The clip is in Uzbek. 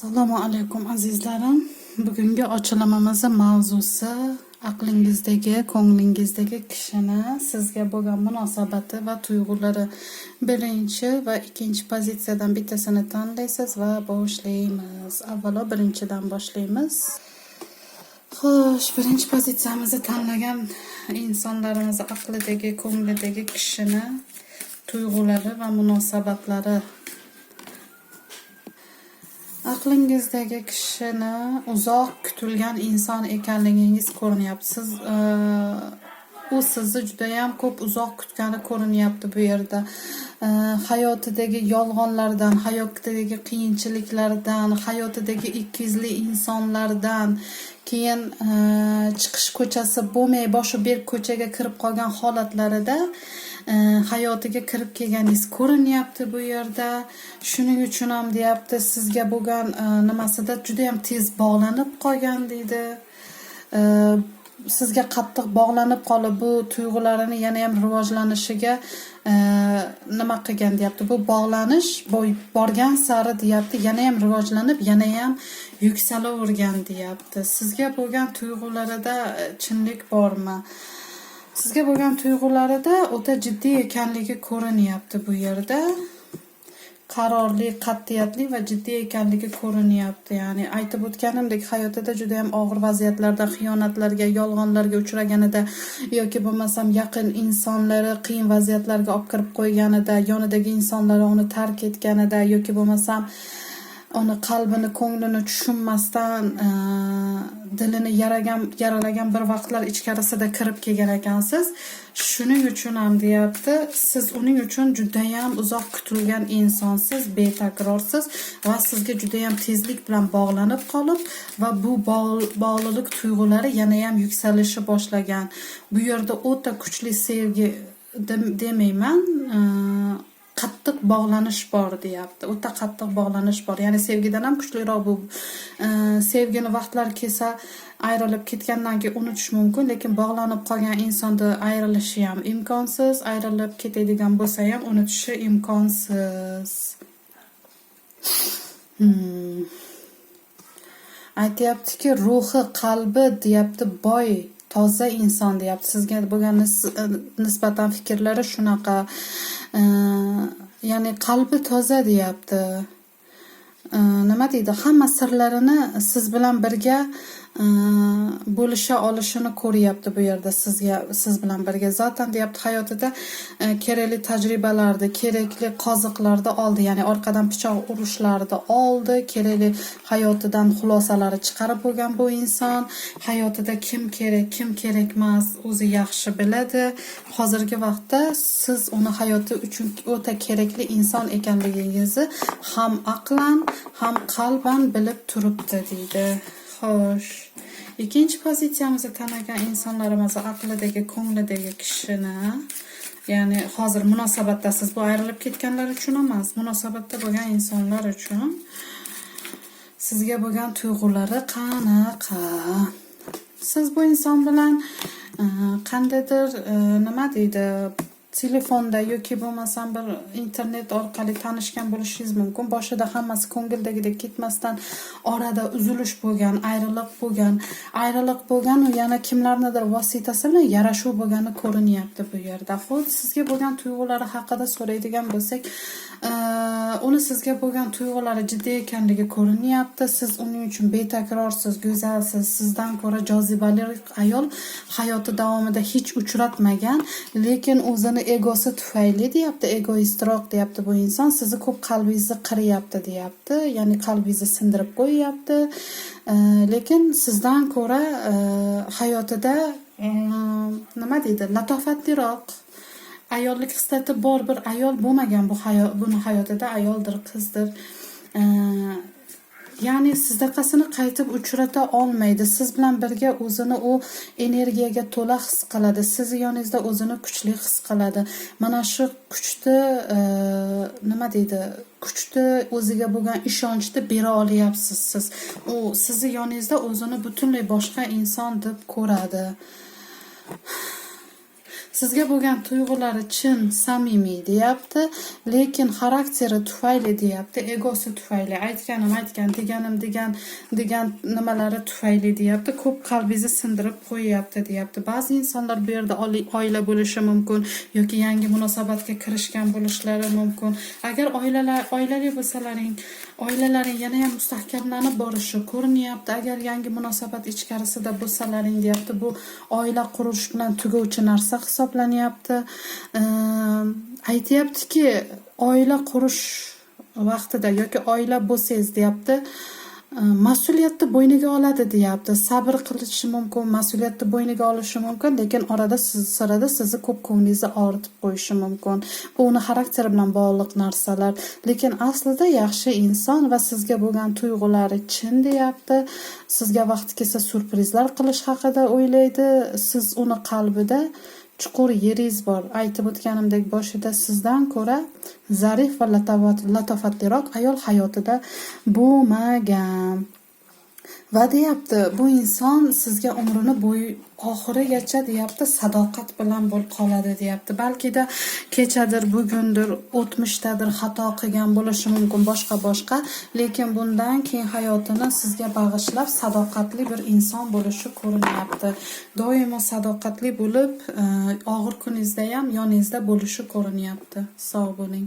Assalomu alaykum azizlarim. Bugungi ochilimimiz mavzusi aqlingizdagi, ko'nglingizdagi kishini sizga bo'lgan munosabati va tuyg'ulari. Birinchi va ikkinchi pozitsiyadan bittasini tanlaysiz va boshlaymiz. Avvalo birinchidan boshlaymiz. Xo'sh, birinchi pozitsiyamizni tanlagan insonlarimiz aqlidagi, ko'nglidagi kishini tuyg'ulari va munosabatlari. Aqlingizdagi kishini uzoq kutilgan inson ekanligingiz ko'rinyapti. Siz u sizni juda ham ko'p uzoq kutgani ko'rinyapti bu yerda. Hayotidagi yolg'onlardan, hayotidagi qiyinchiliklardan, hayotidagi ikkiyuzli insonlardan keyin chiqish ko'chasi bo'lmay boshi berk ko'chaga kirib qolgan holatlarida hayotiga kirib kelganingiz ko'rinyapti bu yerda. Shuning uchun ham deyapti, sizga bo'lgan nimasida juda ham tez bog'lanib qolgan deydi. Sizga qattiq bog'lanib qolib bu tuyg'ularini yana ham rivojlanishiga nima qilgan deyapti. Bu bog'lanish borgan sari deyapti, yana ham rivojlanib, yana ham yuksalavergan deyapti. Sizga bo'lgan tuyg'ularida chinlik bormi? Sizga bo'lgan tuyg'ularida o'ta jiddiy ekanligi ko'rinyapti bu yerda. Qarorli, qat'iyatli va jiddiy ekanligi ko'rinyapti. Ya'ni aytib o'tganimdek, hayotida juda ham og'ir vaziyatlarda, xiyonatlarga, yolg'onlarga uchraganida yoki bo'lmasam yaqin insonlari qiyin vaziyatlarga olib kirib qo'yganida, yonidagi insonlari uni tark etganida yoki bo'lmasam uni qalbini, ko'nglini tushunmasdan dilini yaralagan bir vaqtlar ichkarisida kirib kelgan ekansiz. Shuning uchun ham deyapti, siz uning uchun juda ham uzoq kutilgan insonsiz, betakrorsiz va sizga juda ham tezlik bilan bog'lanib qolib va bu bog'lilik tuyg'ulari yana ham yuksalishi boshlagan. Bu yerda o'ta kuchli sevgi demayman, qattiq bog'lanish bor deyapti. O'ta qattiq bog'lanish bor. Ya'ni sevgidan ham kuchliroq bu. Sevgini vaqtlar kelsa ayrilib ketgandan keyin unutish mumkin, lekin bog'lanib qolgan insonda ayrilishi ham imkonsiz, ayrilib ketadigan bo'lsa ham unutishi imkonsiz. Aytayaptiki, ruhi, qalbi deyapti boy, toza inson deyapti. Sizga bo'lgan nisbatan fikrlari shunaqa. Ya'ni qalbi toza deyapti. Nima deydi? Hamma sirlarini siz bilan birga bo'lisha olishini ko'ryapti bu yerda siz bilan birga. Zaten deyapti, hayotida kerakli tajribalarni, kerakli qoziqlarni oldi, ya'ni orqadan pichoq urishlarni oldi, kerakli hayotidan xulosalari chiqarib bo'lgan bu inson. Hayotida kim kerak, kim kerak emas, o'zi yaxshi biladi. Hozirgi vaqtda siz uni hayoti uchun o'ta kerakli inson ekanligingizni ham aqlan, ham qalban bilib turibdi deydi. Xo'sh, ikkinchi pozitsiyamizni tanagan insonlarimiz aqlidagi, ko'nglidagi kishini, ya'ni hozir munosabatdasiz, bu ayrilib ketganlar uchun emas, munosabatda bo'lgan insonlar uchun sizga bo'lgan tuyg'ulari qanaqa? Siz bu inson bilan qandaydir nima deydi, telefonda yoki bo'lmasam bir internet orqali tanishgan bo'lishingiz mumkin. Boshida hammasi ko'ngildagidek ketmasdan orada uzilish bo'lgan, ayriliq bo'lgan, yana kimlarnidir vositasi bilan yarashuv bo'lgani ko'rinyapti bu yerda. Xo'p, sizga bo'lgan tuyg'ulari haqida so'raydigan bo'lsak, uni sizga bo'lgan tuyg'ulari jiddiy ekanligi ko'rinyapti. Siz uning uchun betakrorsiz, go'zalsiz, sizdan ko'ra jozibali ayol hayoti davomida hech uchratmagan, lekin o'zini egosi tufayli deyapti, egoistroq deyapti bu inson, sizni ko'p qalbingizni qiryapti deyapti, ya'ni qalbingizni sindirib qo'yyapti. Lekin sizdan ko'ra hayotida nima deydi, latofatliroq, ayollik xislati bor bir ayol bo'lmagan buni hayotida, ayoldir, qizdir. Ya'ni sizdaqasini qaytib uchrata olmaydi. Siz bilan birga o'zini u energiyaga to'la his qiladi. Siz yoningizda o'zini kuchli his qiladi. Mana shu kuchni nima deydi? Kuchni o'ziga bo'lgan ishonchni bera olyapsiz siz. U sizni yoningizda o'zini butunlay boshqa inson deb ko'radi. Sizga bo'lgan tuyg'ulari chin, samimiy deyapti, lekin xarakteri tufayli deyapti, egosi tufayli, aytgan, degan nimalari tufayli deyapti, ko'p qalbingizni sindirib qo'yyapti deyapti. Ba'zi insonlar bu yerda oila bo'lishi mumkin yoki yangi munosabatga kirishgan bo'lishlari mumkin. Agar oilali bo'lsalaring, oilalaring yana ham mustahkamlanib borishi ko'rinyapti. Agar yangi munosabat ichkarisida bo'lsalaring deyapti, bu oila qurish bilan tuguvchi narsa hisoblanyapti. Aytyaptiki, oila qurish vaqtida yoki oila bo'lsangiz deyapti, mas'uliyatni bo'yniga oladi deyapti. Sabr qilishi mumkin, mas'uliyatni bo'yniga olishi mumkin, lekin orada sizni ko'p ko'nglingizni og'ritib qo'yishi mumkin. Bu uni xarakteri bilan bog'liq narsalar, lekin aslida yaxshi inson va sizga bo'lgan tuyg'ulari chin deyapti. Sizga vaqti kelsa surprizlar qilish haqida o'ylaydi. Siz uni qalbida chuqur yeringiz bor. Aytib o'tganimdek boshida, sizdan ko'ra zarif va latofatliroq ayol hayotida bo'lmagan. Va deyapti, bu inson sizga umrini bo'yi oxirigacha deyapti, sadoqat bilan bo'lib qoladi deyapti. Balkida kechadir, bugundir, o'tmishdadir xato qilgan bo'lishi mumkin, boshqa, lekin bundan keyin hayotini sizga bag'ishlab sadoqatli bir inson bo'lishi ko'rinyapti. Doimo sadoqatli bo'lib, og'ir kuningizda ham yoningizda bo'lishi ko'rinyapti. Sog' bo'ling.